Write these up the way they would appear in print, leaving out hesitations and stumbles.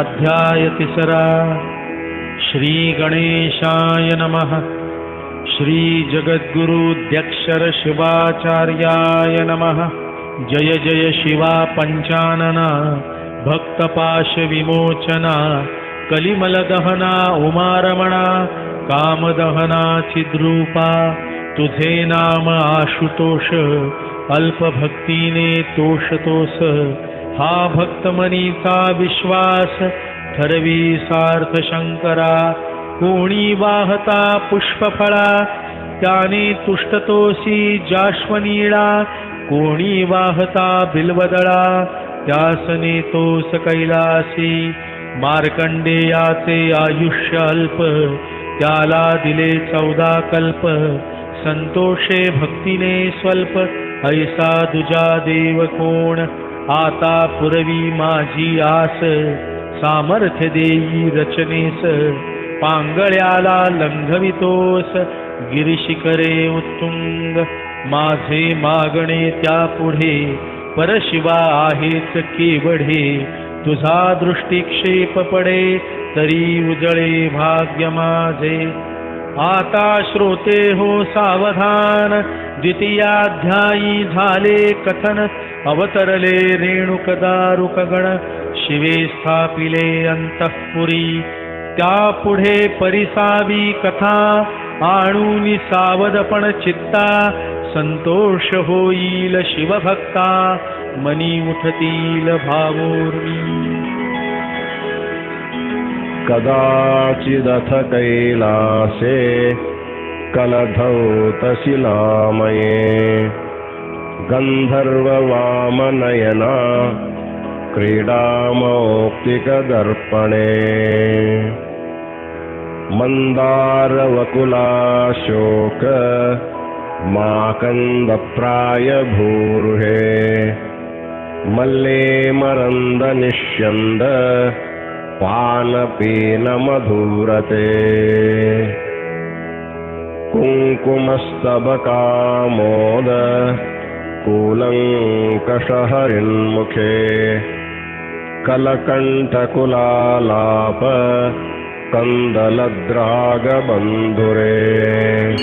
अध्याय तिसरा. श्री गणेशाय नमः. श्री जगद्गुरुध्यक्षर शिवाचार्याय नमः. जय जय शिवा पंचानना भक्तपाश विमोचना कलिमलदहना उमारमणा कामदहना चिद्रूपा. तुझे नाम आशुतोष अल्पभक्तीने तोषतोस. हा भक्तमनीचा विश्वास ठरवी सार्थ शंकरा. कोणी वाहता पुष्पफळा त्याने तुष्टतोसी जाश्वनीळा. कोणी वाहता बिल्वदळा त्यास नेतोस कैलासी. मार्कंडेयाचे आयुष्य अल्प त्याला दिले 14 कल्प. संतोषे भक्तीने स्वल्प ऐसा दुजा देव कोण. आता पुरवी माझी आस सामर्थ्य देई रचनेस. पांगळ्याला लंघवितोस गिरिशिखरे उत्तुंग. माझे मागणे त्यापुढे परशिवा आहेच केवढे. तुझा दृष्टिक्षेप पडे तरी उजळे भाग्य माझे. आता श्रोते हो सावधान द्वितीयाध्यायी झाले कथन. अवतरले रेणुक दारुकगण शिवे स्थापिले अंतःपुरी. त्यापुढे परिसावी कथा आणूनी सावधपण चित्ता. संतोष होईल शिवभक्ता मनी उठतील भावोर्मी. कदाचिदथ कैलासे कलधौतशिलामये. गंधर्ववामनयना क्रीडामौक्तिकदर्पणे. मन्दारवकुलाशोक माकन्दप्रायभूरुहे. मल्ले मरन्दनिष्यन्द पानपीनमधुरते. कुङ्कुमस्तबकामोद कूलङ्कषहरिन्मुखे. कलकण्ठकुलालाप कंदलद्रागबन्धुरे.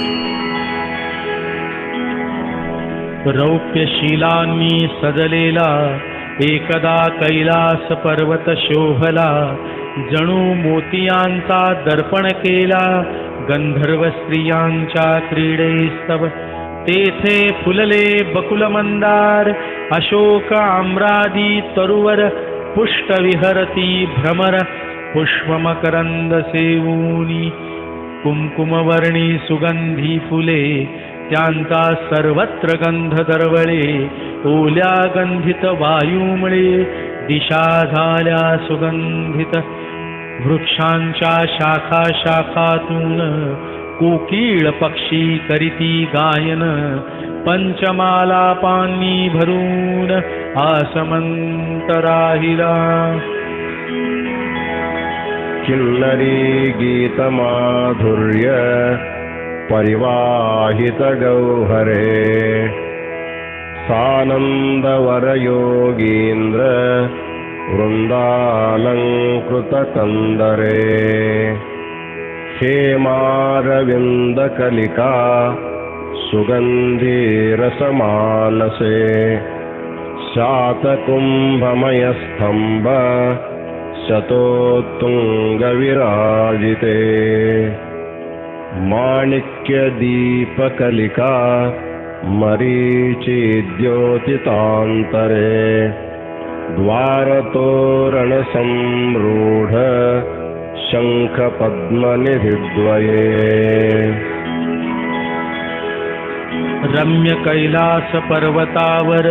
रौप्यशिलांनी सजलेला एकदा कैलास पर्वत शोभला. जणू मोतियांचा दर्पण केला गंधर्व स्त्रियांच्या क्रीडेस्तव. तेथे फुलले बकुल मंदार अशोक आम्रादी तरुवर. पुष्ट विहरती भ्रमर पुष्पमकरंद सेवूनी. कुंकुमवर्णी सुगंधी फुले त्यांचा सर्वत्र गंध दरवळे. ओल्या गंधित वायुमुळे दिशा झाल्या सुगंधित. वृक्षांच्या शाखा शाखातून कोकिळ पक्षी करीती गायन. पंचमालापांनी भरून आसमंत राहिला. किन्नरी गीतमाधुर्य परिवाहित गौहरे. सानंदवरयोगीन्द्र वृन्दालंकृतकन्दरे. हेमारविन्दकलिका सुगन्धिरसमानसे. शातकुम्भमयस्तम्भ शतोत्तुङ्गविराजिते. माणिक्यदीपकलिका मरीचिद्योतितान्तरे. द्वारतोरणसंरूढ शङ्खपद्मनिधिद्वये. रम्य कैलास पर्वतावर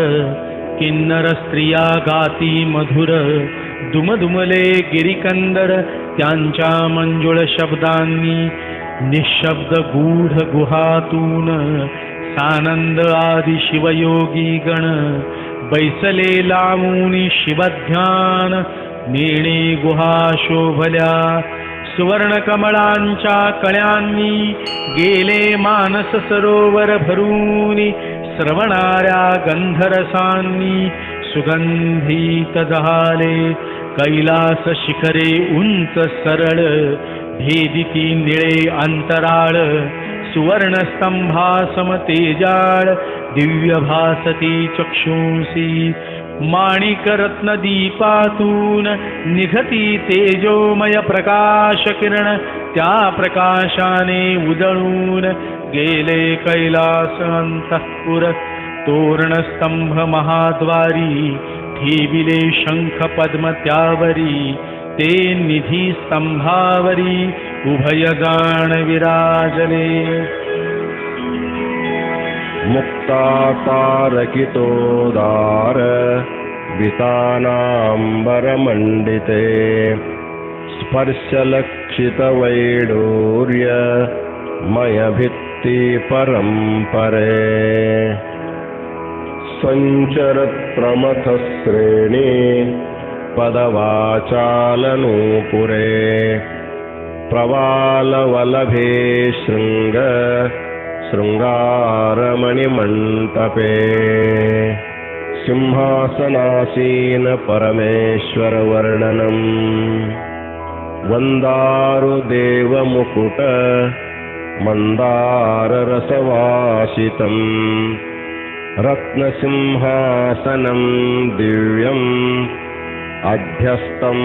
किन्नर स्त्रिया गाती मधुर. दुमदुमले गिरिकंदर त्यांच्या मंजुळ शब्दांनी. निशब्द गूढ गुहातून सानंद आदि शिवयोगी गण. बैसले लावूनी शिवध्यान. नेणे गुहा शोभल्या सुवर्ण कमळांच्या कळ्यांनी. गेले मानस सरोवर भरूनी. श्रवणाऱ्या गंधरसांनी सुगंधित झाले कैलास शिखरे उंच सरळ भेदिती निळे अंतराळ सुवर्णस्तंभासम तेजाळ दिव्य भासती चक्षुंसी माणिकरत्नदीपातून निघती तेजोमय प्रकाश किरण त्या प्रकाशाने उजळून गेले कैलास अंतःपुर तोरणस्तंभ महाद्वारी ठेविले शंख पद्म त्यावरी ते निधी स्तंभावरी उभयगान विराजले मुक्तातारकितोदार वितानाम्बरमण्डिते स्पर्शलक्षितवैडूर्य मयभित्ति परम्परे सञ्चरत्प्रमथश्रेणी पदवाचालनूपुरे प्रवालवलभे शृङ्गारमणिमण्टपे सिंहासनासीन परमेश्वरवर्णनम् वन्दारुदेवमुकुट मन्दाररसवासितम् रत्नसिंहासनं दिव्यम् अध्यस्तं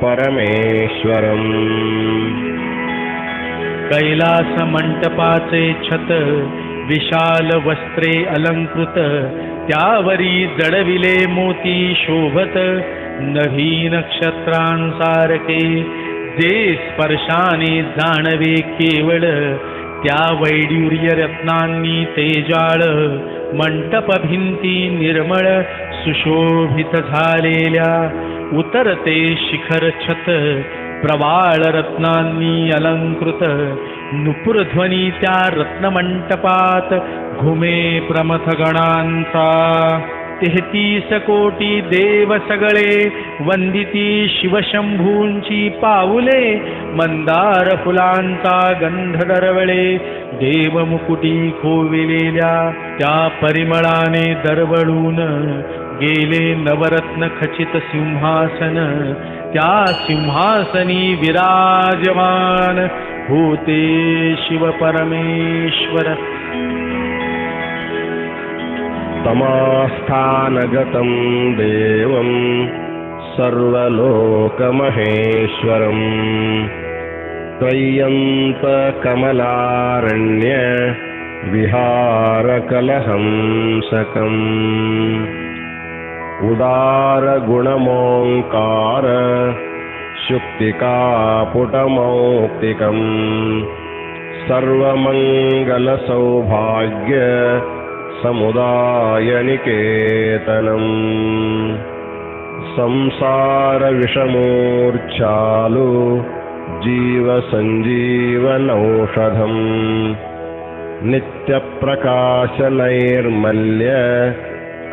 परमेश्वरम् कैलास मंटपाचे छत विशाल वस्त्रे अलंकृत त्यावरी जडविले मोती शोभत नभी नक्षत्रांसारखे जे स्पर्शाने जाणवे केवळ त्या वैडूर्य रत्नांनी तेजाळ मंटप भिंती निर्मळ सुशोभित झालेल्या उतरते शिखर छत प्रवाळ रत्नांनी अलंकृत नुपुरध्वनी त्या रत्नमंटपात घुमे प्रमथगणांचा 33 कोटी देव सगळे वंदिती शिवशंभूंची पाऊले मंदार फुलांचा गंध दरवळे देवमुकुटी खोविलेल्या त्या परिमळाने दरवळून गेले नवरत्न खचित सिंहासन त्या सिंहासनी विराजमान होते शिव परमेश्वर तमास्थानगतं देवं सर्वलोकमहेश्वरम् त्रय्यन्तकमलारण्य विहारकलहंसकम् उदारगुणमोङ्कार शुक्तिकापुटमौक्तिकम् सर्वमङ्गलसौभाग्य समुदायनिकेतनम् संसारविषमूर्च्छालु जीवसञ्जीवनौषधम् नित्यप्रकाशनैर्मल्य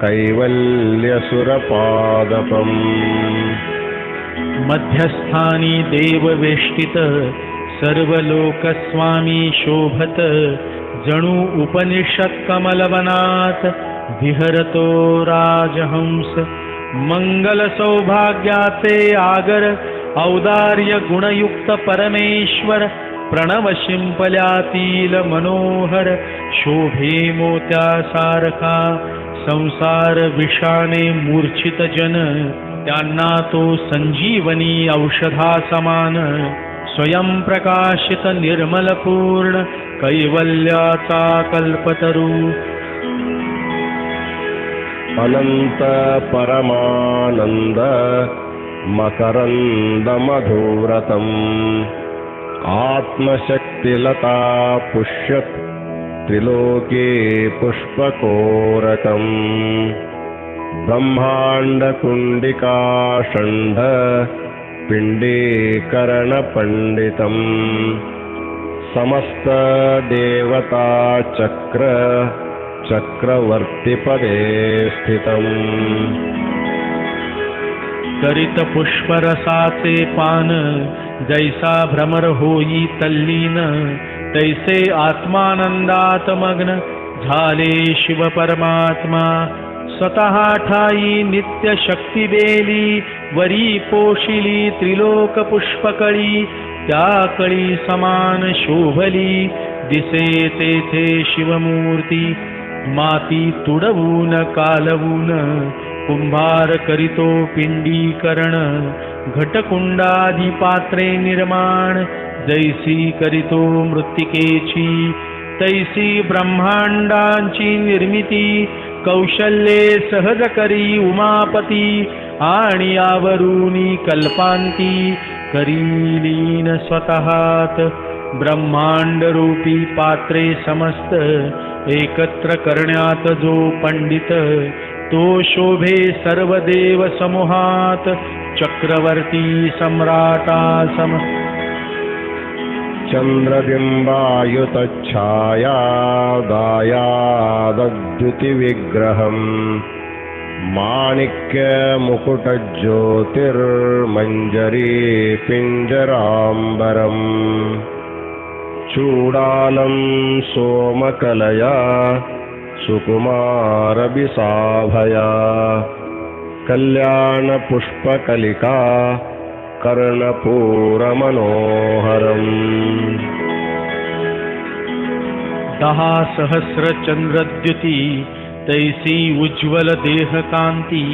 कैवल्यसुरपादपम् मध्यस्थानी देववेष्टित सर्वलोकस्वामी शोभत जणू उपनिषत् कमलवनात विहरतो राजहंस मंगल सौभाग्याचे आगर औदार्य गुणयुक्त परमेश्वर प्रणव शिंपल्यातील मनोहर शोभे मोत्यासारखा संसार विषाने मूर्छित जन त्यांना तो संजीवनी औषधा समान स्वयं प्रकाशित निर्मल पूर्ण कैवल्याचा कल्पतरू अनंत परमानंद मकरंद मधुव्रतम् आत्मशक्तिलता पुष्यत त्रिलोके पुष्पकोरकम् ब्रह्मांडकुंडिका षण्ड पिंडीकरणपंडितम् समस्त देवता चक्रवर्तिपदे स्थितम् करित पुष्परसाचे पान जैसा भ्रमर होई तल्लीन तैसे आत्मानंदात मग्न झाले शिव परमात्मा स्वतः ठाई नित्य शक्ती बेली वरी पोशिली त्रिलोक पुष्पकळी त्या कळी समान शोभली दिसे तेथे शिवमूर्ती माती तुडवून कालवून कुंभार करीतो पिंडीकरण घटकुंडादी पात्रे निर्माण जैसी करीतो मृत्तिकेची तैसी ब्रह्मांडांची निर्मिती कौशल्ये सहज करी उमापती आणि आवरूनी कल्पांती करीलीन स्वतःत ब्रह्मांड रूपी पात्रे समस्त एकत्र करण्यात जो पंडित तो शोभे सर्व देव समूहात चक्रवर्ती सम्राटा सम चंद्रबिंबायुतच्छाया दायाद्युतिविग्रहम् माणिक्यमुकुटज्योतिर्मञ्जरी पिञ्जराम्बरम् चूडालं सोमकलया सुकुमारबिसाभया कल्याणपुष्पकलिका कर्णपूरमनोहरम् 10 सहस्र चंद्रद्युती तैसी उज्ज्वल देहकांती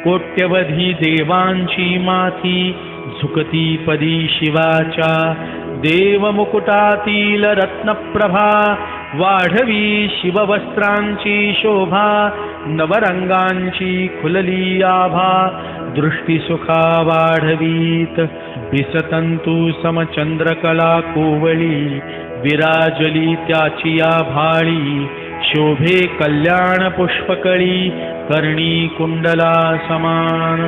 कोट्यवधी देवांची माथी झुकती पदी शिवाच्या देवमुकुटातील रत्नप्रभा वाढवी शिववस्त्रांची शोभा नवरंगांची खुलली आभा दृष्टिसुखा वाढवीत विसतंतु समचंद्रकला कोवळी विराजली त्याची या भाळी शोभे कल्याण पुष्पकळी कर्णी कुंडला समान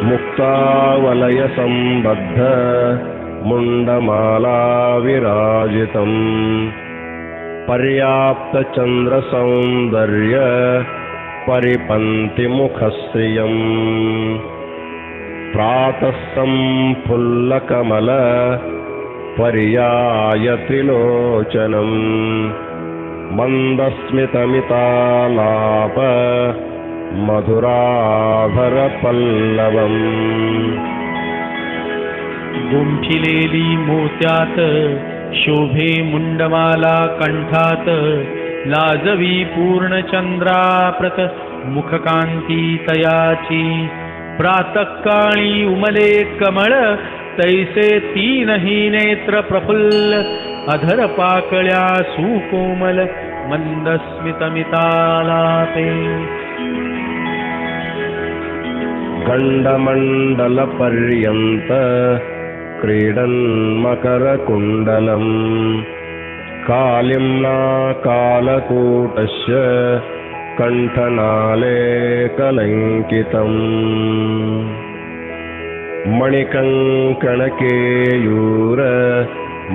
मुक्तावलय संबद्ध मुंडमाला विराजितम् पर्याप्त चंद्र सौंदर्य परिपंति मुखश्रियम् प्रातः संफुल्लकमल पर्याय त्रिलोचनम् मंदस्मितमितालाप मधुराधर पल्लवम् गुंफिलेली मोत्यात शोभे मुंडमाला कंठात लाजवी पूर्णचंद्राप्रत मुखकांती तयाची प्रातःकाळी उमले कमळ तैसे तीनही नेत्र प्रफुल्ल अधर पाकळ्या सुकोमल मंदस्मितमितालापे गंडमंडल पर्यंत क्रीडन् मकरकुण्डलम् कालिम्ना कालकूटस्य कण्ठनाले कलङ्कितम् मणिकङ्कणकेयूर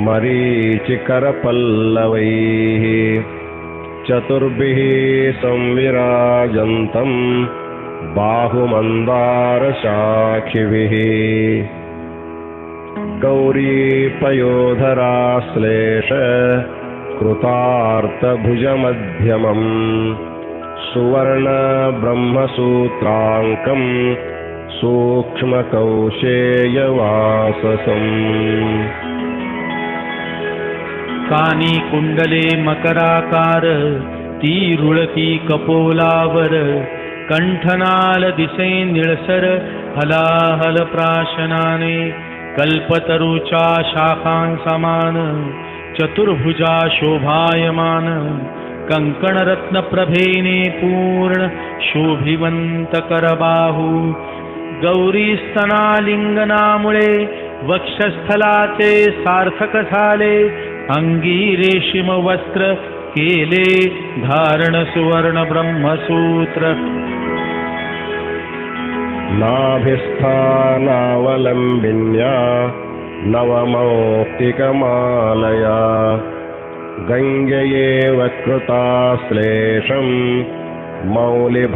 मरीचिकरपल्लवैः चतुर्भिः संविराजन्तम् बाहुमन्दारशाखिभिः गौरीपयोधराश्लेष कृतार्थभुजमध्यमम् सुवर्णब्रह्मसूत्राङ्कम् सूक्ष्मकौशेयवाससम् कानी कुंडले मकराकार ती रुळती कपोलावर कंठनाल दिसे निळसर हलाहल प्राशनाने कल्पतरुचा शाखांसमान चतुर्भुजा शोभायमान कंकणरत्न प्रभेने पूर्ण शोभिवंत करबाहू गौरी स्तनालिंगनामुळे वक्षस्थलाचे सार्थक झाले अंगी रेशीम वस्त्र केले धारण सुवर्ण ब्रह्मसूत्र नाभिस्थानावलम्बिन्या नवमौक्तिकमालया गङ्गयेव कृताश्लेषम् मौलिभागावतीर्णया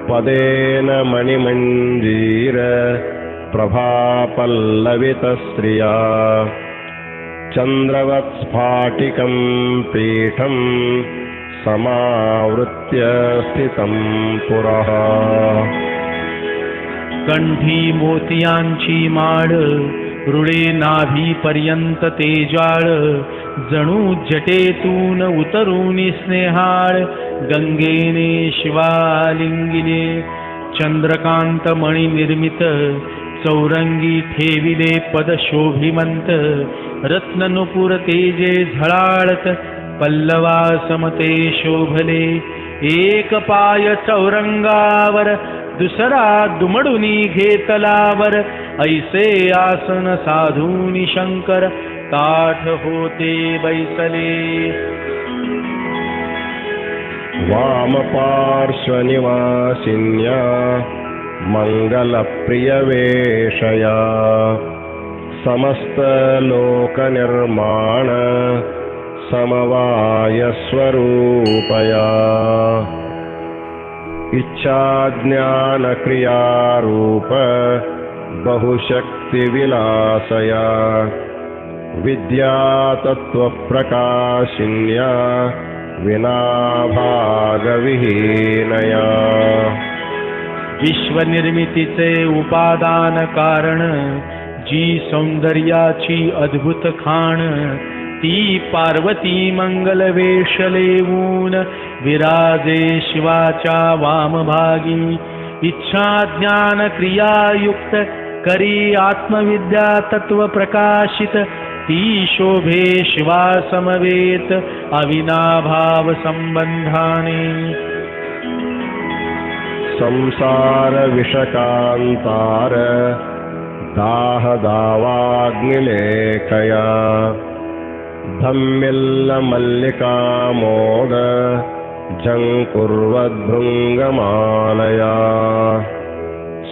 पदेन मणिमञ्जीर प्रभापल्लवितश्रिया चन्द्रवत्स्फाटिकं पीठं समावृत्य स्थितं पुरः। कंठी मोतियांची माळ, रुळे नाभीपर्यंत ते ज्वाळ, जणू जटेतून उतरूनी स्नेहाळ, गंगेने शिवालिंगिने चंद्रकांत मणी निर्मित, चौरंगी ठेविले पद शोभिमंत, रत्ननुपुर तेजे झळाळत, पल्लवा समते शोभले, एक पाय चौरंगावर, दुसरा दुमडुनी घेतलावर, ऐसे आसन साधूनी शंकर, ताठ होते बैसले। वामपार्श्वनिवासिन्या मङ्गलप्रियवेशया, समस्तलोकनिर्माण समवायस्वरूपया, इच्छाज्ञानक्रियारूप बहुशक्तिविलासया, विद्यातत्त्वप्रकाशिन्या विनाभागविहीनया। विश्वनिर्मितीचे उपादान कारण, जी सौंदर्याची अद्भुत खाण, ती पार्वती मंगलवेश लेवून विराजे शिवाच्या वामभागी, इच्छा ज्ञान क्रियायुक्त करी आत्मविद्या तत्व प्रकाशित, ती शोभे शिवा समवेत अविनाभाव संबंधाने। संसार विषकांतार दाहदावाग्निलेखया, धम्मिल्लमल्लिकामोद झङ्कुर्वद्भृङ्गमालया,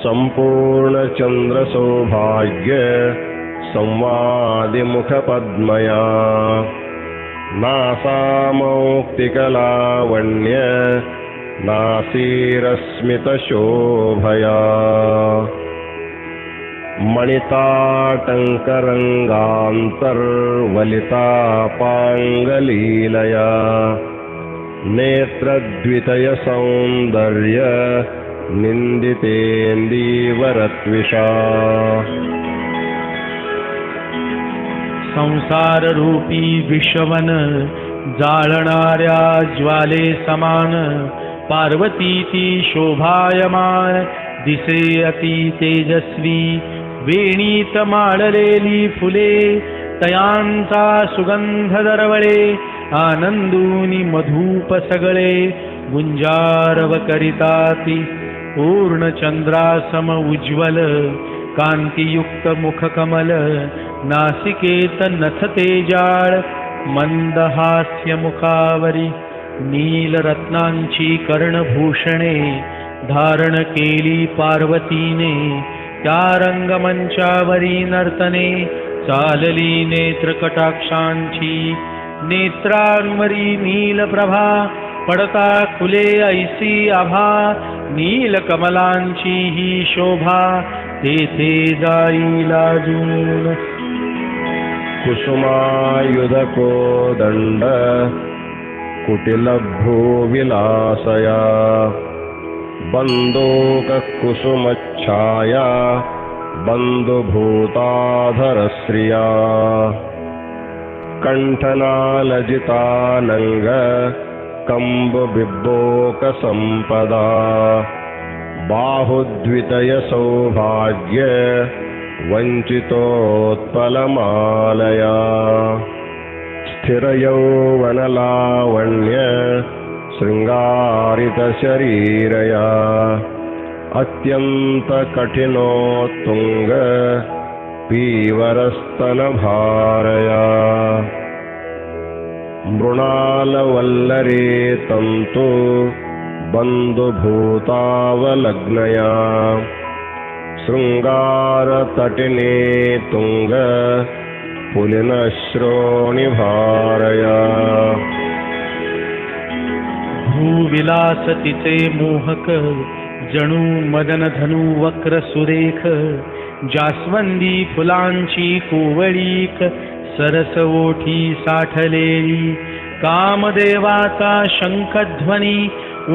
सम्पूर्णचन्द्रसौभाग्य संवादिमुखपद्मया, नासामौक्तिकलावण्य नासीरस्मितशोभया, मणिताटङ्करङ्गान्तर्वलितापाङ्गलीलया, नेत्रद्वितयसौन्दर्य निन्दितेन्दीवरत्विषा। संसार रूपी विश्ववन जाळणाऱ्या ज्वाले समान, पार्वती ती शोभायमान दिसे अति तेजस्वी, वेणीत माळलेली फुले तयांचा सुगंध दरवळे, आनंदूनी मधुप सगळे गुंजारव करिता ती, पूर्ण चंद्रासम उज्ज्वल कांतियुक्त मुखकमल, नासिकेत नथते जाळ, मंदहास्य मुखावरी नीलरत्नांची कर्णभूषणे धारण केली पार्वतीने, त्या रंगमंचावरी नर्तने चालली नेत्रकटाक्षांची, नेत्रांवरी नीलप्रभा पडता खुले ऐसी आभा, नीलकमलांची ही शोभा तेथे जाई लाजून। कुसुमायुधकोदंड कुटिलभ्रूविलासया, बन्दूककुसुमच्छाया बन्धुभूताधरश्रिया, कण्ठनालजितानङ्ग कम्बबिब्बोकसम्पदा, बाहुद्वितयसौभाग्य वञ्चितोत्पलमालया, स्थिरयौवनलावण्य शृङ्गारितशरीरया, अत्यन्तकठिनोत्तुङ्ग पीवरस्तनभारया, मृणालवल्लरे तन्तु बन्धुभूतावलग्नया, शृङ्गारतटिने तुङ्ग पुलिनश्रोणिभारया। भूविलास तिचे मोहक, जणू मदनधनु वक्र सुरेख, जास्वंदी फुलांची कोवळीक, सरस ओठी साठलेली, कामदेवाचा शंखध्वनी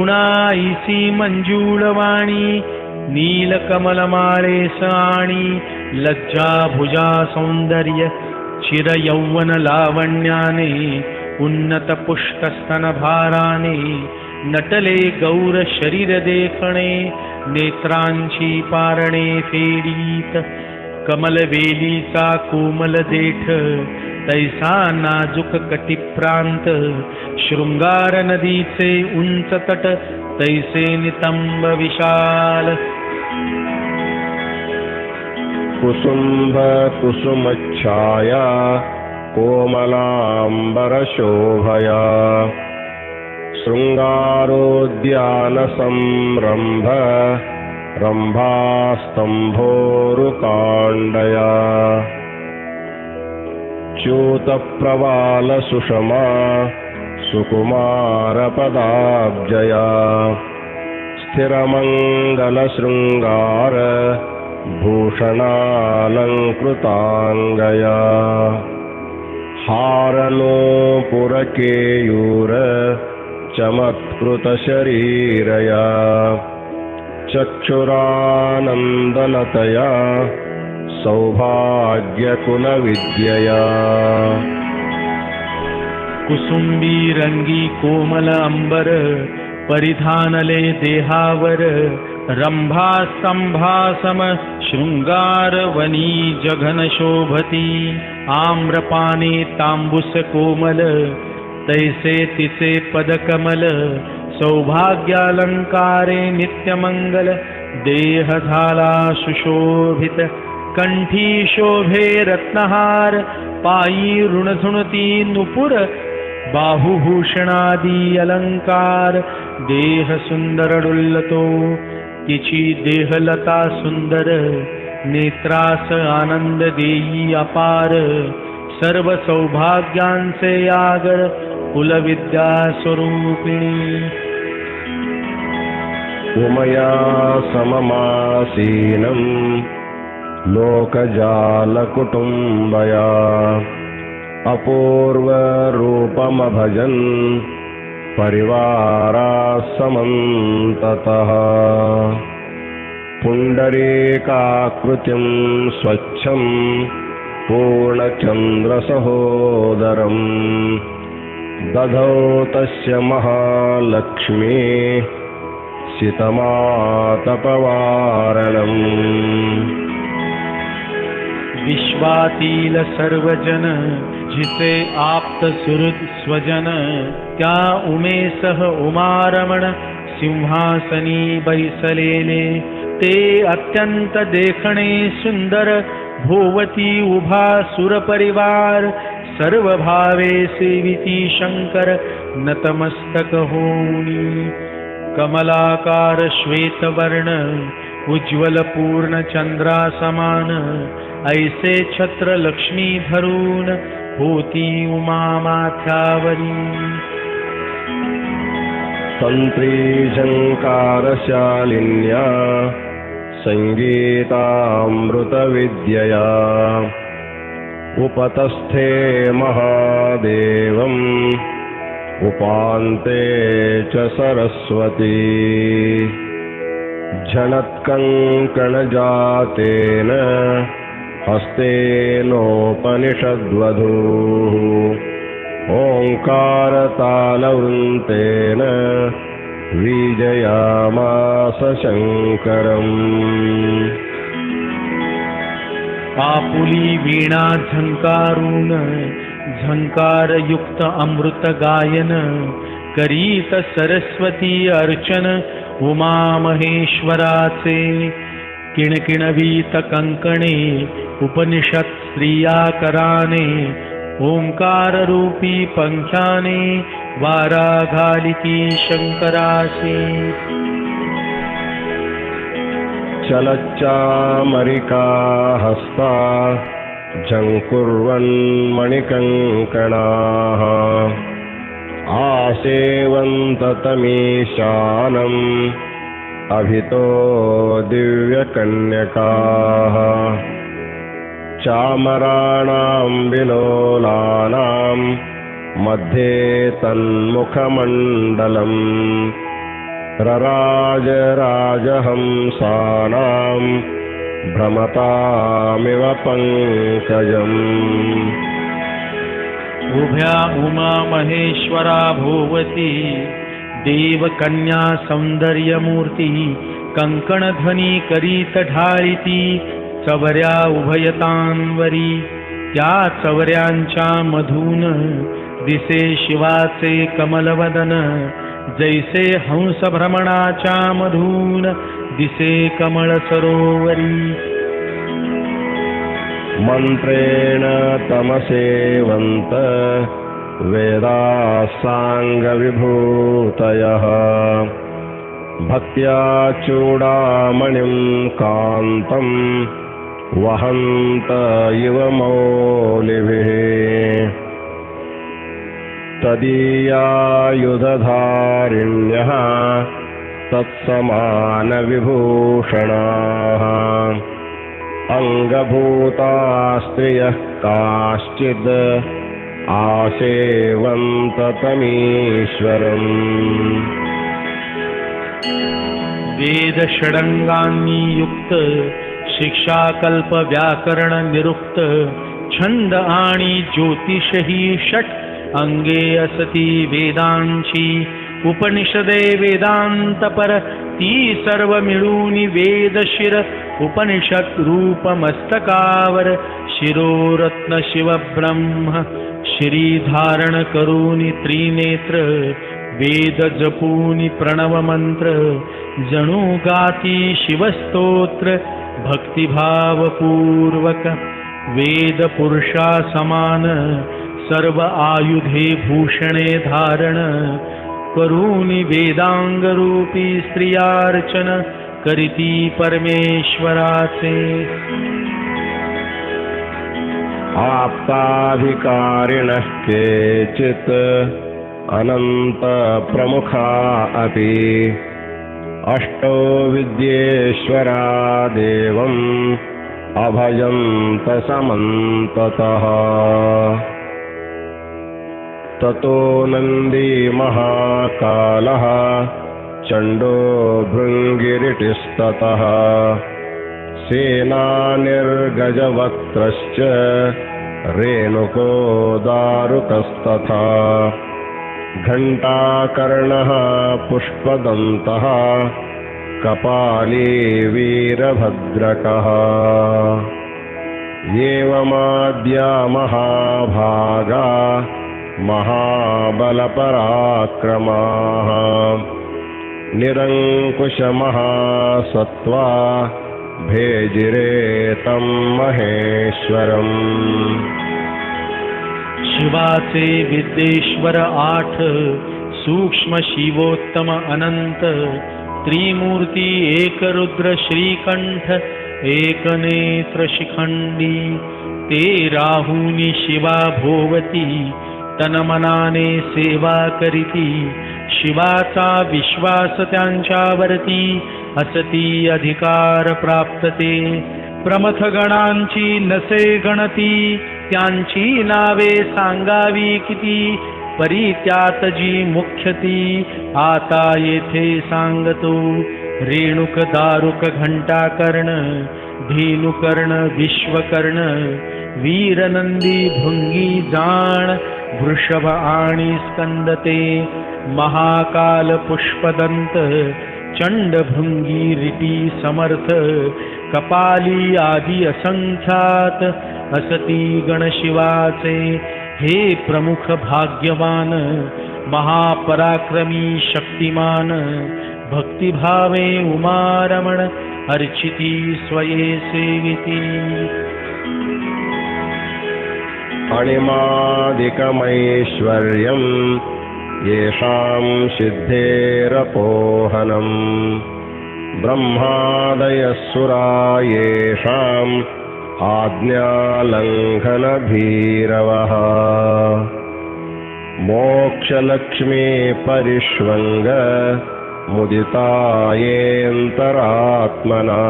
उणाईसी मंजूळवाणी नीलकमलमाळेस आणि लज्जा भुजा सौंदर्य चिरयौवन लावण्याने उन्नत पुष्टस्तन भाराने नटले गौर शरीर देखणे नेत्रांची पारणे फेडीत कमलवेलीचा कोमल देठ तैसा नाजूक कटिप्रांत शृंगार नदीचे उंच तट तैसे नितंब विशाल कुसुंभ कुसुमच्छाया कोमलांबरशोभया शृंगारोद्यान संरंभ रंभास्तंभोरुकांडया च्यूतप्रवाल सुषमा सुकुमारपदाब्जया स्थिरमंगलशृंगार भूषणालंकृतांगया हारनूपुरकेयूर चमत्कृतशरीरया चक्षुरानन्दलतया सौभाग्यकुलविद्यया कुसुंबी रंगी कोमल अंबर परिधानले देहावर रंभा स्तंभासम शृंगार वनी जघन शोभती आम्रपाने तांबुस कोमल तैसे तिचे पदकमल सौभाग्यालंकारे नित्यमंगल देह झाला सुशोभित कंठी शोभे रत्नहार पायी ऋणझुणती नुपुर बाहुभूषणादी अलंकार देह सुंदर डुल्लतो तिची देहलता सुंदर नेत्रास आनंद देई अपार सर्व सौभाग्यांचे आगर कुलविद्या स्वरूपिणी उमया सममासीनं लोकजालकुटुम्बया अपूर्वरूपमभजन् परिवारासमन्ततः पुण्डरीकाकृतिं स्वच्छं पूर्णचन्द्रसहोदरम् दधौ तस्य महालक्ष्मी सितमातपवारणम् विश्वातील सर्वजन जिचे आप्त सुहृद स्वजन त्या उमेसह उमारमण सिंहासनी बैसलेले ते अत्यंत देखणे सुंदर भोवती उभा सुरपरिवार सर्व भावे सेविती शंकर नतमस्तक होनी कमलाकार श्वेतवर्ण उज्ज्वल पूर्ण चंद्रासमान ऐसे छत्र लक्ष्मी धरून होती उमा माथ्यावरी तंत्री झंकारशालिन्या संगीतामृतविद्यया उपतस्थे महादेवम् उपान्ते च सरस्वती झनत्कङ्कणजातेन हस्तेनोपनिषद्वधूः ओङ्कारतालवृन्तेन वीजयामास शङ्करम् आपुली वीणा झंकारून झंकारयुक्त अमृत गायन करीत सरस्वती अर्चन उमा महेश्वराचे किणकिणवीत कंकणे उपनिषद स्त्रियाकराने ओंकार रूपी पंख्याने वारा घालिती शंकराशी चलच्चामरिका हस्ता झङ्कुर्वन्मणिकङ्कणाः आसेवन्ततमीशानम् अभितो दिव्यकन्यकाः चामराणां विलोलानां मध्ये तन्मुखमण्डलम् रराजराजहंसानां भ्रमतामिव पङ्कजम् उभया उमा महेश्वरा भूवती देवकन्या सौंदर्यमूर्ती कंकणध्वनी करीत ढाळीती चवऱ्या उभयतांवरी त्या चवऱ्यांच्या मधून दिसे शिवाचे कमलवदन जैसे हंस भ्रमणाच्या मधून दिसे कमळ सरोवरी मंत्रेण तमसेवन्त वेदासाङ्गविभूतयः भक्त्या चूडामणिं कान्तं वहन्त इव मौलिभिः तदीयायुधधारिण्यः तत्समानविभूषणाः अङ्गभूता स्त्रियः काश्चिद् आसेवन्ततमीश्वरम् वेद षडंगांनी युक्त शिक्षाकल्प व्याकरण निरुक्त छंद आणि ज्योतिष ही षट अंगे असती वेदांची उपनिषदे वेदांत पर ती सर्व मिळून वेदशिर उपनिषद रूप मस्तकावर शिरोरत्न शिवब्रह्म श्री धारण करूनी त्रिनेत्र वेद जपूनी प्रणव मंत्र जणू गाती शिवस्तोत्र भक्तिभावपूर्वक वेद पुरुषा समान सर्व आयुधे भूषणे धारण करूनी वेदांग रूपी स्त्रियार्चन करीती परमेश्वराचे आप्ताधिकारिणः केचित् अनंत प्रमुखा अपि अष्टो विद्येश्वरा देवम् अभजन्त समन्ततः ततो नन्दी महाकालः चण्डो भृङ्गिरिटिस्ततः सेनानिर्गजवक्त्रश्च रेणुको दारुकस्तथा घण्टाकर्णः पुष्पदन्तः कपाली वीरभद्रकः एवमाद्या महाभागा महाबलपराक्रमाः निरङ्कुशमहासत्त्वा भेजिरे तं महेश्वरम् शिवाचे विद्येश्वर आठ सूक्ष्म शिवोत्तम अनंत त्रिमूर्ती एक रुद्र श्रीकंठ एक नेत्र शिखंडी ते राहुनी शिवा भोवती तनमनाने सेवा करीती शिवाचा विश्वास त्यांच्यावरती असती अधिकार प्राप्तते प्रमथ गणांची नसे गणती त्यांची नावे सांगावी किती परी त्यात जी मुख्यती आता येथे सांगतो रेणुक दारुक घंटाकर्ण धेनुकर्ण विश्वकर्ण वीरनंदी भृंगी जाण वृषभ आणि स्कंदते महाकाल पुष्पदंत चंडभृंगी रिटी समर्थ कपाली आदी असंख्यात असती गणशिवाचे हे प्रमुख भाग्यवान महापराक्रमी शक्तिमान भक्तिभावे उमारमण अर्चिती स्वये सेविती अणिमादिकमैश्वर्यम् येषां सिद्धेरपोहनम् ब्रह्मादयसुरा येषाम् आज्ञालङ्घनभीरवः मोक्षलक्ष्मी परिष्वङ्ग मुदितायेऽन्तरात्मना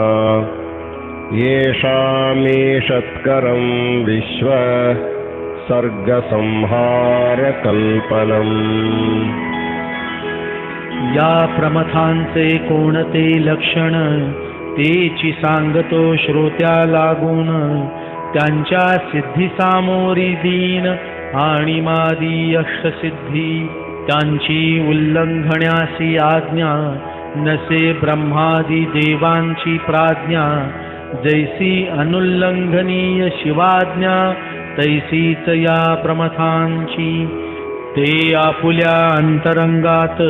येषामीषत्करं विश्व सर्गसंहारकल्पनम् या प्रमथांचे कोणते लक्षण तेची सांगतो श्रोत्या लागून त्यांच्या सिद्धी सामोरी दीन आणि मादी अष्टसिद्धी त्यांची उल्लंघण्यासी आज्ञा नसे ब्रह्मादी देवांची प्राज्ञा जैसी अनुल्लंघनीय शिवाज्ञा तैसीच या प्रमथांची ते आपुल्या अंतरंगात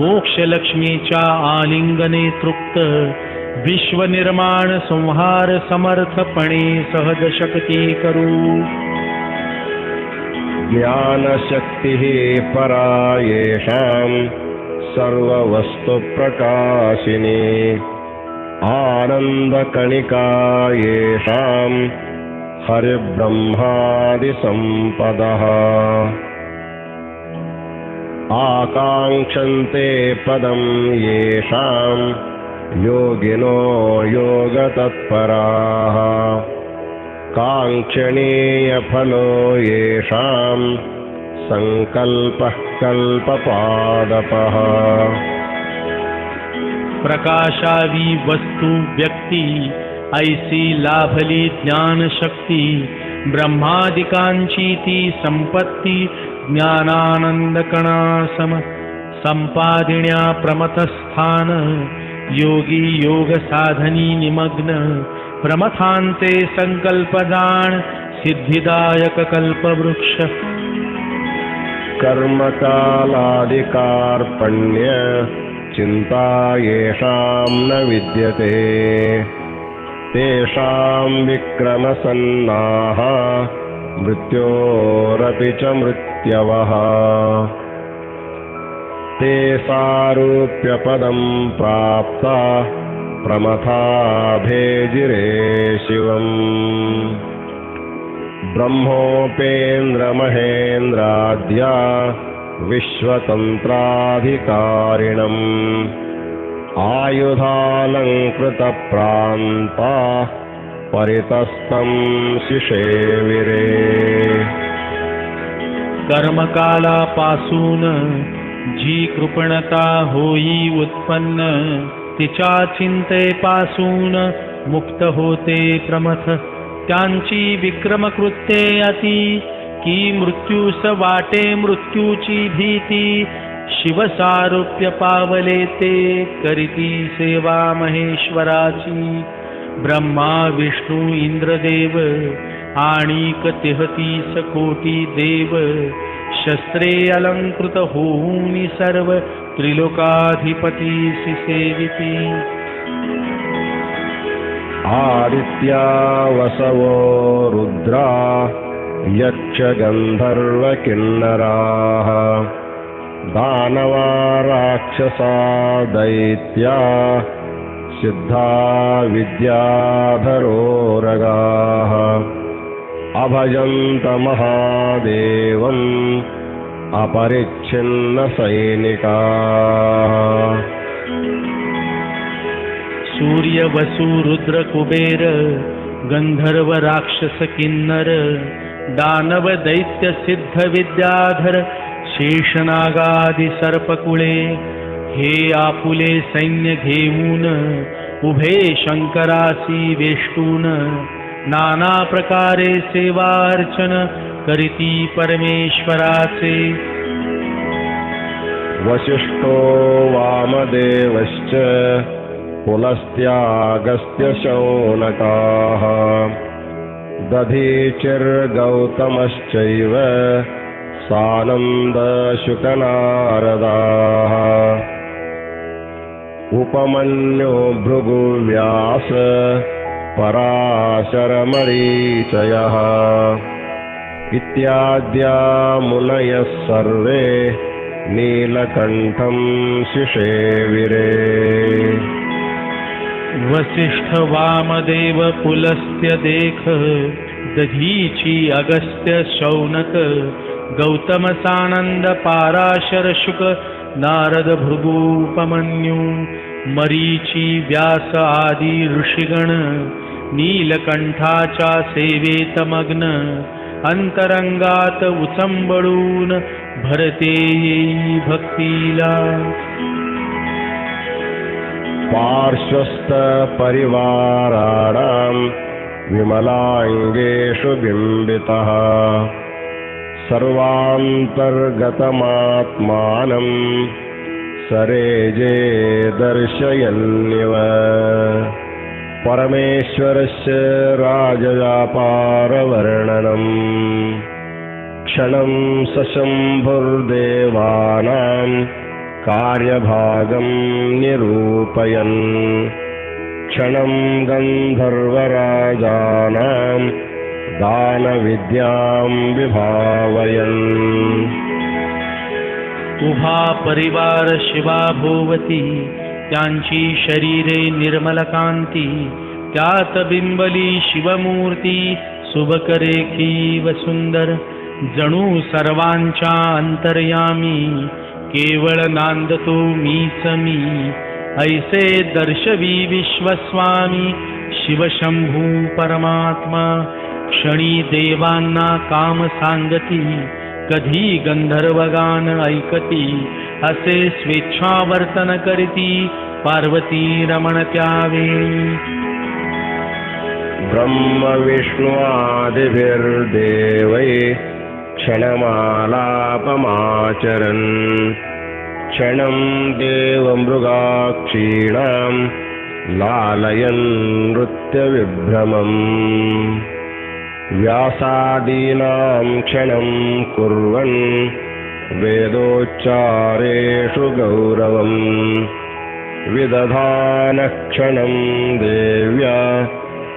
मोक्षलक्ष्मीच्या आलिंगने तृप्त विश्वनिर्माण संहार समर्थपणे सहज शक्ती करू ज्ञानशक्तिः परा येषां सर्ववस्तुप्रकाशिनी आनन्दकणिका येषां हरिब्रह्मादिसम्पदः आकाङ्क्षन्ते पदं येषां योगिनो योगतत्पराः काङ्क्षणीयफलो येषां संकल्पः कल्पपादपः प्रकाशावी वस्तु व्यक्ती ऐसी लाभली ज्ञान शक्ती ब्रह्मादिकांची ती संपत्ती ज्ञानानंदकणासम संपादिण्या प्रमथस्थान योगी योग साधनी निमग्न प्रमथांचे संकल्प जाण सिद्धिदायक कल्पवृक्ष कर्मकालादिकार्पण्य चिंता येषां न विद्यते तेषां विक्रमसन्नाः मृत्योरपि च मृत्यवः ते सारूप्यपदं प्राप्ता प्रमथा भेजिरे शिवम् ब्रह्मोपेन्द्रमहेन्द्राद्या विश्वतन्त्राधिकारिणम् आयुधालङ्कृतप्रान्ता परितस्तं शिशेविरे कर्मकालापासून जी कृपणता होई उत्पन्न तिच्या चिंतेपासून मुक्त होते प्रमथ त्यांची विक्रमकृत्ये अति की मृत्यूस वाटे मृत्यूची भीती शिवसारूप्य पावले ते करीती सेवा महेश्वराची ब्रह्मा विष्णु इंद्रदेव आणिक 33 कोटी देव शस्त्रे अलंकृत होऊन सर्व त्रिलोकाधिपतीसी सेविती आदित्या वसवो रुद्रा यक्ष गंधर्व किन्नराः दानवा राक्षसा दैत्या सिद्धा विद्याधरोरगाः अभजन्त महादेवम् अपरिच्छिन्न सैनिकाः सूर्य वसु रुद्र कुबेर गंधर्व राक्षस किन्नर दानव दैत्य सिद्ध विद्याधर शेषनागादि सर्पकुळे हे आपुले सैन्य घेऊन उभे शंकरासी वेष्टून नाना प्रकारे सेवार्चन करीती परमेश्वराचे वसिष्ठो वामदेवश्च पुलस्त्यागस्त्य शौनकाः दधीचिर्गौतमश्चैव सानन्दशुकनारदाः उपमन्यो भृगुव्यास पराशरमरीचयः इत्याद्या मुनयः सर्वे नीलकण्ठं शिशेविरे वसिष्ठ वामदेव पुलस्त्य देख दधीची अगस्त्य शौनक गौतम सानंद पाराशर शुक नारद भृगुपमन्यु मरीची व्यास आदी ऋषिगण नीलकंठाच्या सेवेत मग्न अंतरंगात उचंबळून भरते येई भक्तीला. पार्श्वस्थ परिवाराणां विमलांगेषु बिंबितः सर्वान्तर्गतमात्मानं सरेजे दर्शयन्निव. परमेश्वरस्य राजव्यापारवर्णनम् क्षणं सशम्भुर्देवानां कार्यभागं निरूपयन् क्षणं गन्धर्वराजानां दानविद्यां विभावयन्. उभा परिवार शिवा भोवती त्यांची शरीरे निर्मलकांती. त्यात बिंबली शिवमूर्ती सुबकरेखीव सुंदर. जणू सर्वांच्या अंतर्यामी केवळ नांदतो मीच मी. ऐसे दर्शवी विश्वस्वामी शिवशंभू परमात्मा. क्षणी देवांना काम सांगती कधी गंधर्वगान ऐकती. असे स्वेच्छावर्तन करीती पार्वती रमण त्यावेळी. ब्रह्म विष्णु आदिभिर्देवै क्षणमालापमाचरन् क्षणं देवमृगाक्षीणां लालयन् नृत्यविभ्रमम्. व्यासादीनां क्षणं कुर्वन् वेदोच्चारेषु गौरवम्. विदधानः क्षणं देव्या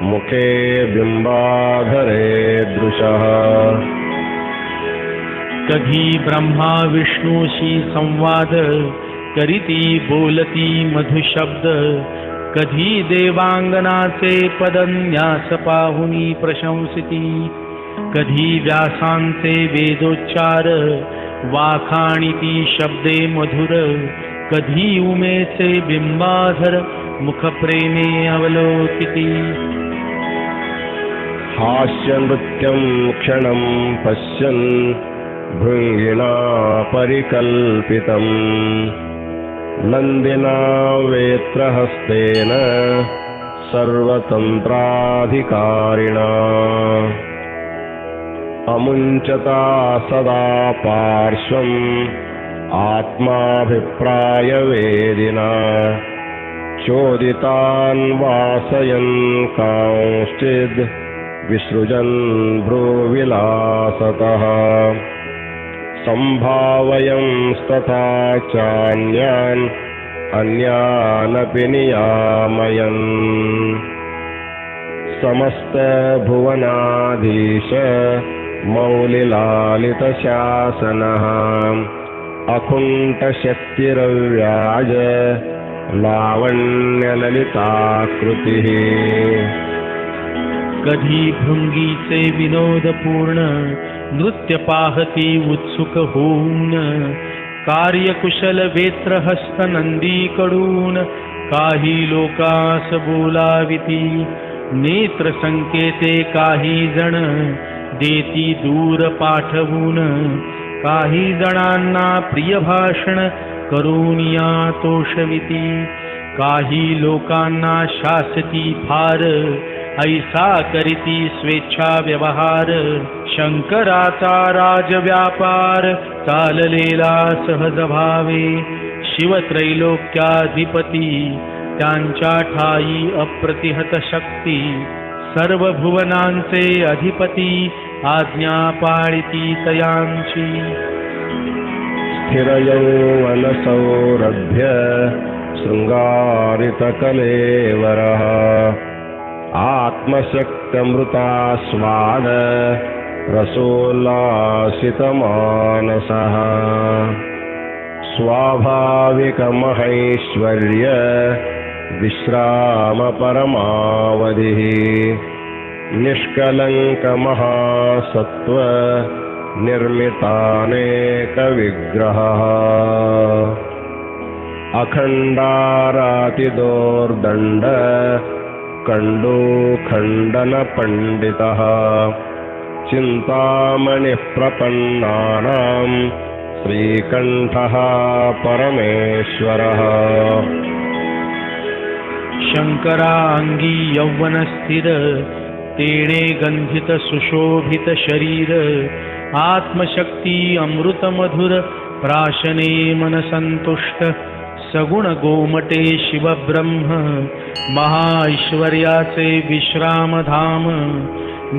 मुखे बिंबाधरे दृशः. कधी ब्रह्मा विष्णूशी संवाद करीती बोलती मधुशब्द. कधी देवांगनाचे पदन्यास पाहुनी प्रशंसिती. कधी व्यासांचे वेदोच्चार वाखाणिती शब्दे मधुर. कधी उमेचे बिंबाधर मुखप्रेमे अवलोकिती. हास्यनृत्यं क्षणं पश्यन् भृङ्गिणा परिकल्पितम्. नन्दिना वेत्रहस्तेन सर्वतन्त्राधिकारिणा. अमुञ्चता सदा पार्श्वम् आत्माभिप्रायवेदिना. चोदितान् वासयन् कांश्चिद् विसृजन् भ्रूविलासतः. सम्भावयंस्तथा चान्यान् अन्यानपि नियामयन्. समस्तभुवनाधीश मौलिलालितशासनः. अकुण्ठशक्तिरव्याज लावण्यललिताकृतिः. कधी भृंगीचे विनोदपूर्ण नृत्य पाहती उत्सुक होऊन. कार्यकुशल वेत्रहस्त नंदीकडून काही लोकास बोलाविती. नेत्र संकेते काही जण देती दूर पाठवून. काही जणांना प्रिय भाषण करून या तोषविती. काही लोकांना शासती फार ऐसा करीती स्वेच्छा व्यवहार. शंकराचा राजव्यापार चाललेला सहज भावे. शिवत्रैलोक्याधिपती त्यांच्या ठाई अप्रतिहत शक्ती. सर्व भुवनांचे अधिपती आज्ञा पाळिती तयांची. स्थिरयौवनसौरभ्य शृंगारितकलेवरः. आत्मशक्तमृतास्वाद रसोल्लासितमानसः. स्वाभाविकमहैश्वर्य विश्रामपरमावधिः. निष्कलङ्कमहासत्त्व निर्मितानेकविग्रहः. अखण्डारातिदोर्दण्ड कण्डूखण्डनपण्डितः. चिंतामणिः प्रपन्नानां श्रीकण्ठः परमेश्वरः शंकरांगी यौवन स्थिर तेणे गंधित सुशोभित शरीर आत्मशक्ती अमृत मधुर प्राशने मन संतुष्ट सगुण गोमटे शिव ब्रह्म महाऐश्वर्याचे विश्रामधाम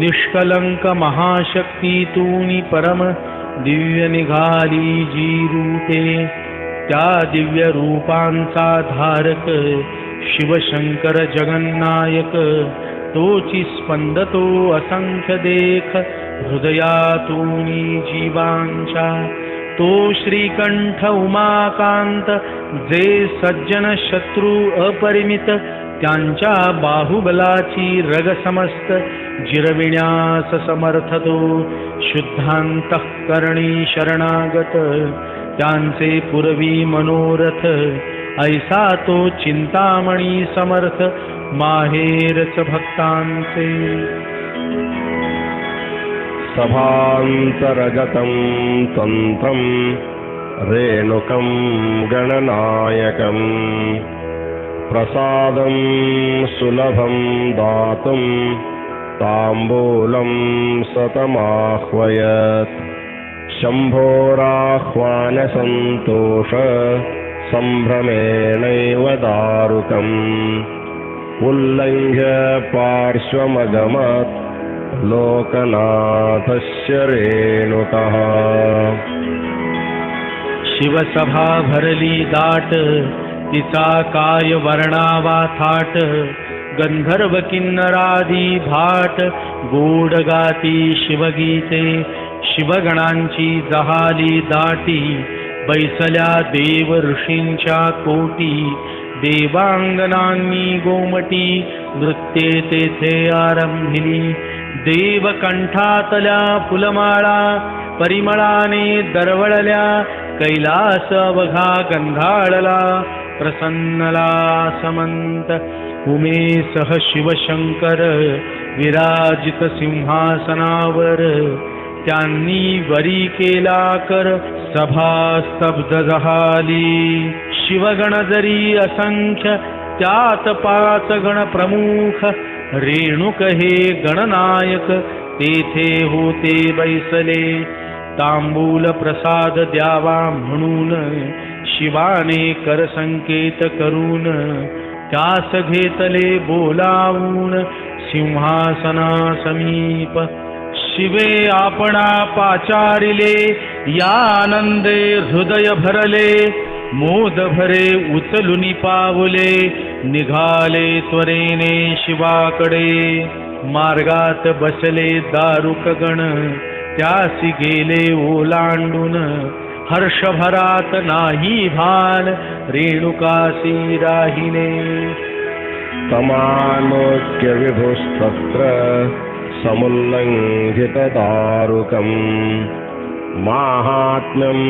निष्कलंक महाशक्ती तूनी परम दिव्य निघाली जी रूपे त्या दिव्य रूपांचा धारक शिवशंकर जगन्नायक तोची स्पंदतो असंख्य देख हृदयातूनी जीवांच्या तो श्रीकंठ उमाकांत जे सज्जन शत्रू अपरिमित त्यांच्या बाहुबलाची रग समस्त जिरविण्यास समर्थ तो शुद्धांतःकरणी शरणागत त्यांचे पुरवी मनोरथ ऐसा तो चिंतामणी समर्थ माहेरच भक्तांचे सभांतरगतं तंत्रं रेणुकं गणनायकं प्रसादं सुलभं दातुं ताम्बूलं सतमाह्वयत् शम्भोराह्वानसन्तोष सम्भ्रमेणैव दारुकम् उल्लङ्घ्य पार्श्वमगमत् लोकनाथस्य रेणुकः शिवसभा भरली दाट तिचा काय वर्णावा थाट गंधर्व किन्नरादी भाट गोड गाती शिवगीते शिवगणांची जहाली दाटी बैसल्या देव ऋषींच्या कोटी देवांगनांनी गोमटी नृत्ये तेथे आरंभिली देव कंठातल्या फुलमाळा परिमळाने दरवळल्या कैलास अवघा गंधाळला प्रसन्नला समंत उमेसह शिवशंकर विराजित सिंहासनावर त्यांनी वरी केला कर सभा स्तब्ध झाली शिवगण जरी असंख्य त्यात 5 गण प्रमुख रेणुक हे गणनायक तेथे होते बैसले तांबूल प्रसाद द्यावा म्हणून शिवाने कर संकेत करून त्यास घेतले बोलावून सिंहासना समीप शिवे आपणा पाचारिले या आनंदे हृदय भरले मोद भरे उचलुनी पावले निघाले त्वरेने शिवाकडे मार्गात बसले दारुक गण त्यासी गेले ओलांडून हर्षभरात नाही भान रेणुकासी राहिले तमालोक्य विभुस्तत्र समुल्लङ्घित दारुकम् माहात्म्यं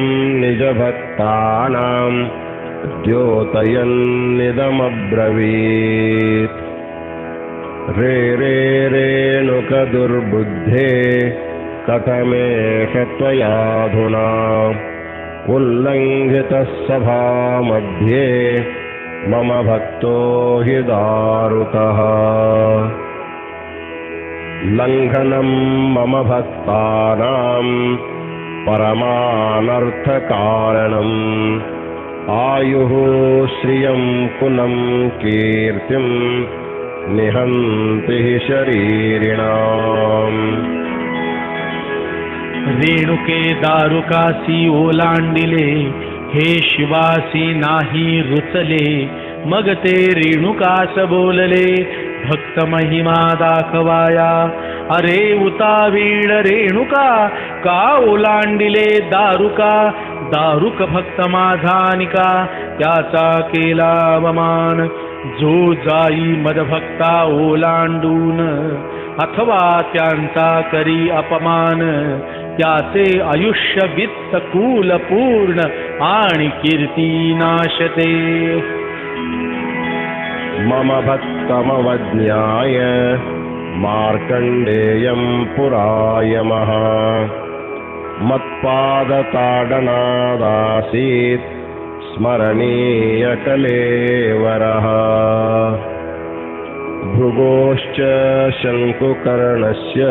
निजभक्तानां द्योतयन्निदमब्रवीत् रे रे रेणुकदुर्बुद्धे कथमेष त्वयाधुना उल्लङ्घितः सभामध्ये मम भक्तो हि दारुकः लङ्घनं मम भक्तानां परमानर्थकारणम् आयुः श्रियं कुलं कीर्तिं निहन्ति हि शरीरिणाम् रेणुके दारुकासी ओलांडिले हे शिवासी नाही रुचले मग ते रेणुकास बोलले भक्त महिमा दाखवाया अरे उतावीळ रेणुका का ओलांडिले दारुका दारुक भक्त माझा निका त्याचा केला अवमान जो जाई मदभक्ता ओलांडून अथवा त्यांचा करी अपमान त्याचे आयुष्य वित्त कुल पूर्ण आणि कीर्ती नाशते मम भक्तमवज्ञाय मार्कण्डेयं पुरायमः मत्पादताडनादासीत् स्मरणीयकलेवरः भृगोश्च शङ्कुकर्णस्य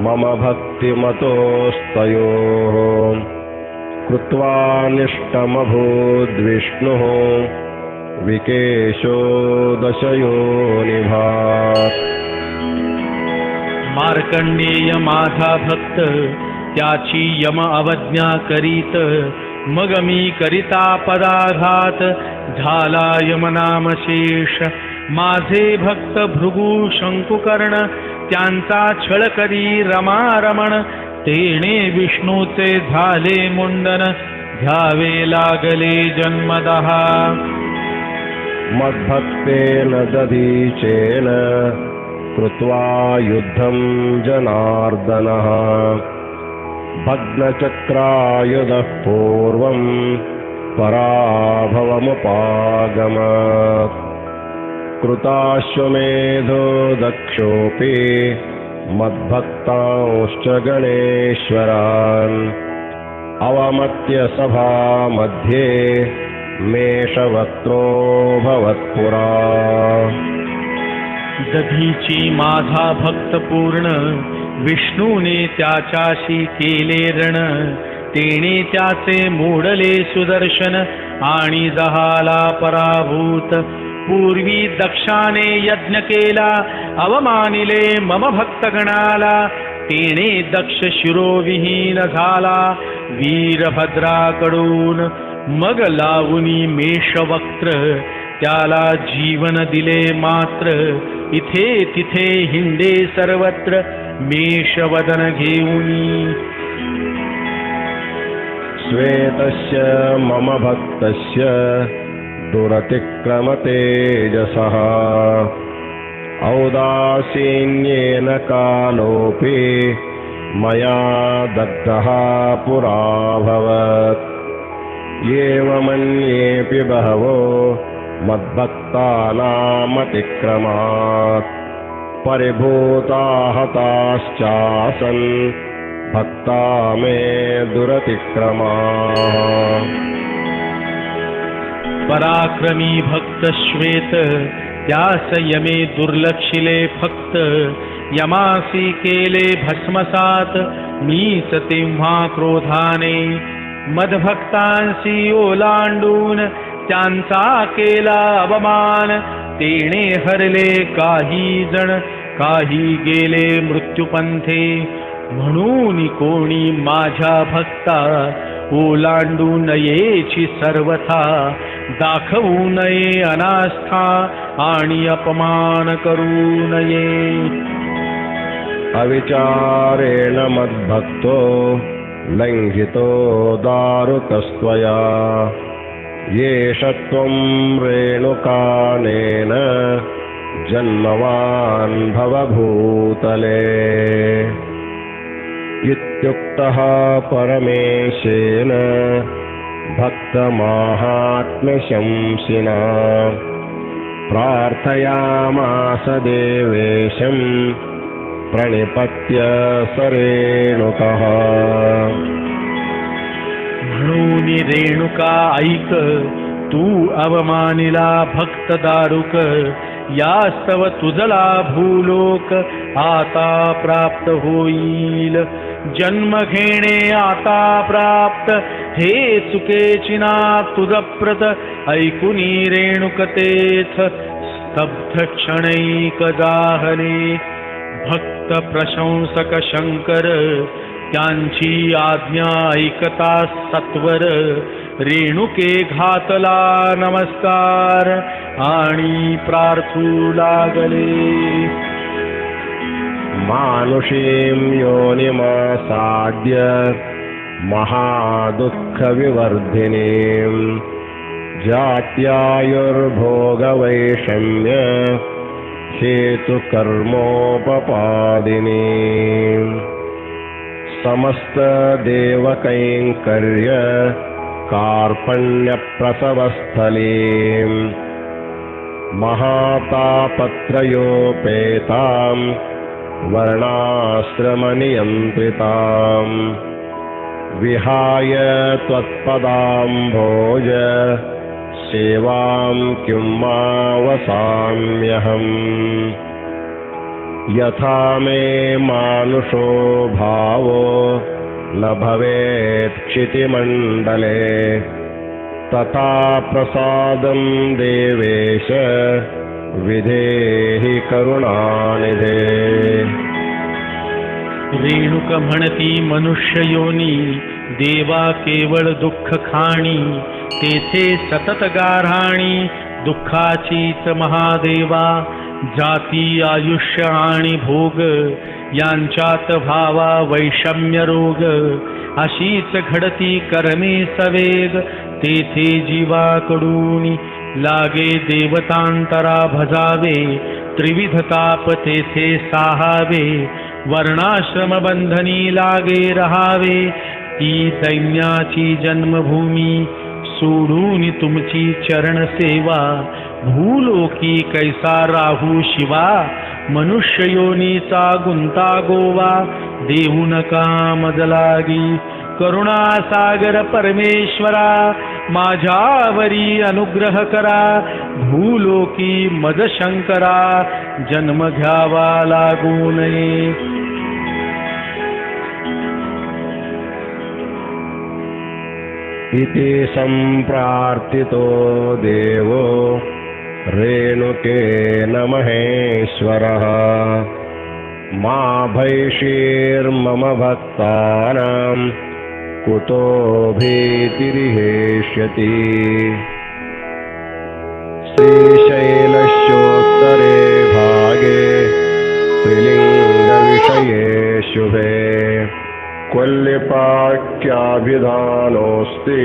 मम भक्तिमतोस्तयोः कृत्वानिष्टमभूद्विष्णुः विकेशो दशयोनिभात् मार्कंडेय माझा भक्त त्याची यम अवज्ञा करीत मग मी करिता पदाघात झाला यमनामशेष माझे भक्त भृगु शंकुकर्ण त्यांचा छळ करी रमारमण तेणे विष्णूचे झाले मुंडन घ्यावे लागले जन्मदः मद्भक्तेन दधीचेन कृत्वा युद्धं जनार्दनः भग्नचक्रायुधः पूर्वं पराभवमुपागमत् कृताश्वमेधो दक्षोऽपि मद्भक्तांश्च गणेश्वरान् अवमत्य सभामध्ये मेषवक्त्रो भवत्पुरा दधीची माझा भक्त पूर्ण विष्णूने त्याच्याशी केले रण तेणे त्याचे मोडले सुदर्शन आणि जहाला पराभूत पूर्वी दक्षाने यज्ञ केला अवमानिले मम भक्तगणाला तेणे दक्ष शिरोविहीन झाला वीरभद्राकडून मग लावुनी मेषवक्त्र त्याला जीवन दिले मात्र इथे तिथे हिंडे सर्वत्र मेषवदन घेऊनी श्वेतस्य मम भक्तस्य दुरतिक्रमतेजसः औदासीन्येन कालोऽपि मया दग्धः पुराभवत् एवमन्येऽपि बहवो मद्भक्तानामतिक्रमात् परिभूता हताश्चासन् भक्ता मे दुरतिक्रमाः पराक्रमी भक्त श्वेत त्यास यमे दुर्लक्षिले फक्त यमासी केले भस्मसात मीच तेव्हा क्रोधाने मदभक्तांसी ओलांडून त्यांचा केला अवमान तेणे हरले काही जण काही गेले मृत्युपंथे म्हणून कोणी माझ्या भक्ता ओलांडू नयेची सर्वथा दाखवू नये अनास्था आणि अपमान करू नये अविचारेण मद्भक्तो लंघितो दारुकस्त्वया येष त्वं रेणुकानेन जन्मवान् भवभूतले इत्युक्तः परमेशेन भक्तमाहात्म्यशंसिना प्रार्थयामास देवेशं प्रणिपत्य स रेणुकः म्हणून रेणुका ऐक तू अवमानिला भक्त दारुक यास्तव तुझला भूलोक आता प्राप्त होईल जन्म घेणे आता प्राप्त हे चुकेची ना तुझप्रत ऐकुनी रेणुकतेथ स्तब्ध क्षणैक जाहले भक्त प्रशंसक शंकर त्यांची आज्ञा ऐकता सत्वर रेणुके घातला नमस्कार आणि प्रार्थू लागले मानुषीं योनिमासाद्य महादुःखविवर्धिनीं जात्यायुर्भोगवैषम्य हेतुकर्मोपपादिनीं समस्तदेवकैङ्कर्य कार्पण्यप्रसवस्थलीं महातापत्रयोपेताम् वर्णाश्रमनियन्त्रिताम् विहाय त्वत्पदाम्भोज सेवां किं मा वसाम्यहम् यथा मे मानुषो भावो न भवेत् क्षितिमण्डले तथा प्रसादं देवेश विधेहि करुणानिधे। रेणुक म्हणती मनुष्य योनी देवा केवळ दुःख खाणी तेथे सतत गाऱ्हाणी दुःखाचीच महादेवा जाती आयुष्य आणि भोग यांच्यात भावा वैषम्य रोग अशीच घडती कर्मे सवेग तेथे जीवाकडून लागे देवतांतरा भजावे त्रिविध ताप तेथे साहावे वर्णाश्रम बंधनी लागे रहावे ती दैन्याची जन्मभूमी सोडून तुमची चरण सेवा भूलोकी कैसा राहू शिवा मनुष्य योनीचा गुंता गोवा देऊ नका मज लागी करुणा सागर परमेश्वरा माझ्यावरी अनुग्रह करा भूलोकी मज शंकरा जन्म घ्यावा लागू नये। इति सम्प्रार्थितो देवो रेणुकेन महेश्वरः मा भैषीर्मम भक्तानां कुतो भीतिर्हेष्यति श्रीशैलस्योत्तरे भागे त्रिलिङ्गविषये शुभे कोल्लिपाख्याभिधानोऽस्ति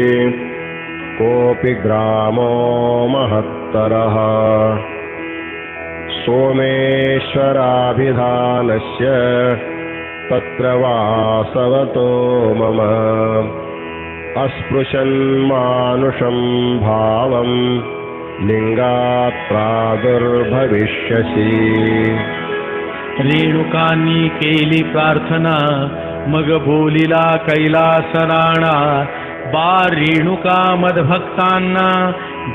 कोऽपि ग्रामो महत्तरः सोमेश्वराभिधानस्य तत्र वासवतो मम अस्पृशन्मानुषं भावं लिंगात् प्रादुर्भविष्यसि। रेणुकांनी केली प्रार्थना मग बोलिला कैलास राणा बा रेणुका मदभक्तांना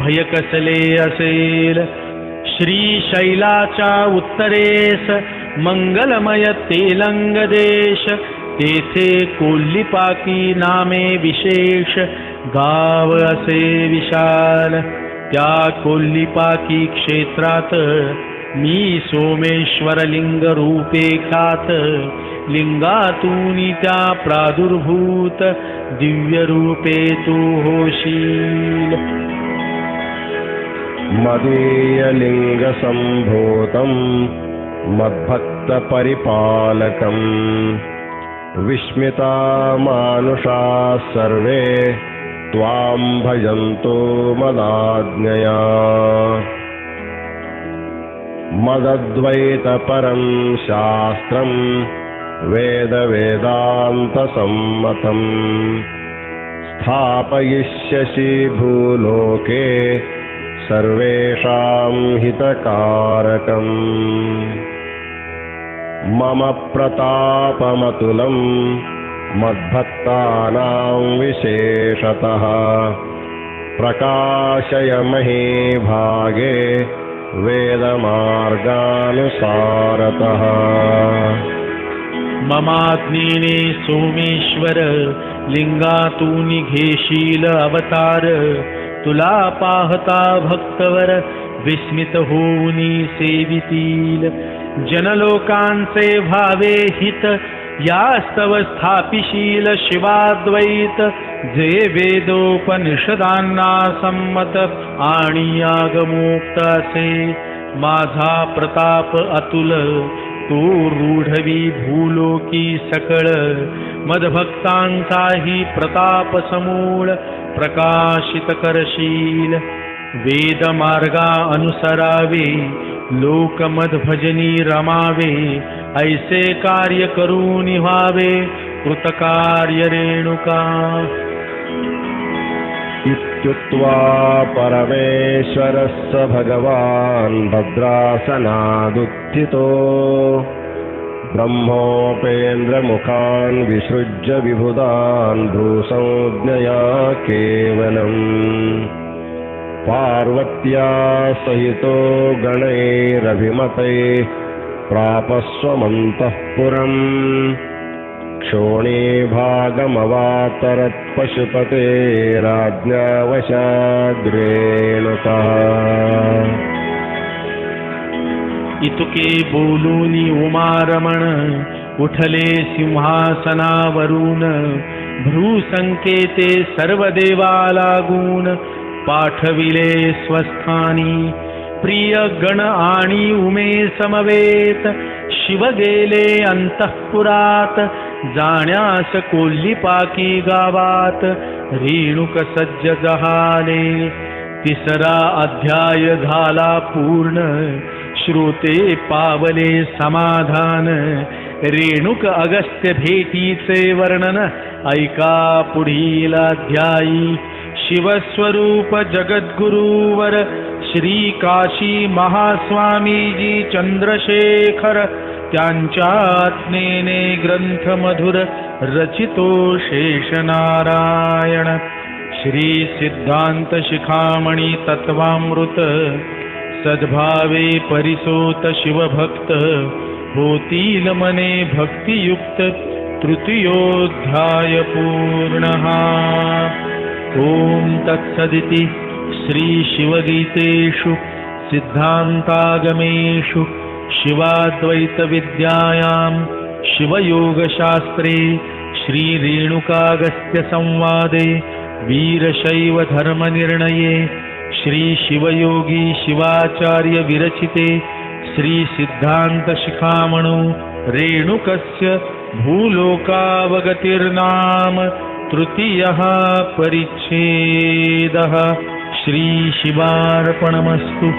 भय कसले असेल श्रीशैलाच्या उत्तरेस मंगलमय तेलंग देश तेथे कोल्लिपाकी नामे विशेष गाव असे विशाल त्या कोल्लिपाकी क्षेत्रात मी सोमेश्वर लिंग रूपे ख्यात लिंगातूनी त्या प्रादुर्भूत दिव्य रूपे तू होशील मदीय लिंग संभूतं मद्भक्त परिपालकं विस्मिता मानुषा सर्वे त्वां भजन्तो मदाज्ञया मदद्वैतपरं शास्त्रं वेद वेदान्तसम्मतं स्थापयिष्यसि भूलोके सर्वेषां हितकारकम् मम प्रतापमतुलं मद्भक्तानां विशेषतः प्रकाशय महीभागे वेदमार्गानुसारतः ममाज्ञेने सोमेश्वर लिंगातूनी घेशील अवतार तुला पाहता भक्तवर विस्मित होऊनी सेवितील जनलोकांचे भावे हित यास्तव स्थापिशील शिवाद्वैत जे वेदोपनिषदांना संमत आणि आगमोक्त असे माझा प्रताप अतुल तो रूढवी भूलोकी सकळ मदभक्तांचाही प्रताप समूळ प्रकाशित करशील वेद मार्गा अनुसरावे लोकमद भजनी रमावे ऐसे कार्य करून व्हावे कृतकार्य रेणुका इत्युक्त्वा परमेश्वरः स भगवान् भद्रासनादुत्थितो ब्रह्मोपेन्द्रमुखान् विसृज्य विबुधान् भ्रूसंज्ञया केवलम् पार्वत्या सहितो गणैरभिमतैः प्रापस्वमन्तःपुरम् क्षोणीभागमवातरत्पशुपते राज्ञावशाद्रेणुकः इतुके बोलूनी उमारमण उठले सिंहासनावरून भ्रूसंकेते सर्वदेवा लागून पाठविले स्वस्थानी प्रिय गण आणि उमे समवेत शिव गेले अंतःपुरात जाण्यास कोल्लीपाकी गावात रेणुक सज्ज जहाले तिसरा अध्याय झाला पूर्ण श्रोते पावले समाधान रेणुक अगस्त्य भेटीचे वर्णन ऐका पुढील अध्यायी शिवस्वरूप जगद्गुरुवर श्री काशी महास्वामीजी चंद्रशेखर त्यांच्या आज्ञेने ग्रंथ मधुर रचितो शेषनारायण श्री सिद्धांत शिखामणी तत्वामृत सद्भावे परिसोत शिवभक्त होतील मने भक्तियुक्त तृतीयोऽध्याय पूर्णः ओम तत्सदिति श्री शिवगीतेषु सिद्धान्तागमेषु शिवाद्वैत विद्यायां शिवयोगशास्त्रे श्री रेणुकागस्त्य संवादे वीरशैव धर्मनिर्णये श्री शिवयोगी शिवाचार्य विरचिते श्री सिद्धांत शिखामणौ रेणुकस्य भूलोकावगतिर्नाम तृतीयः परिच्छेदः श्री शिवार्पणमस्तु।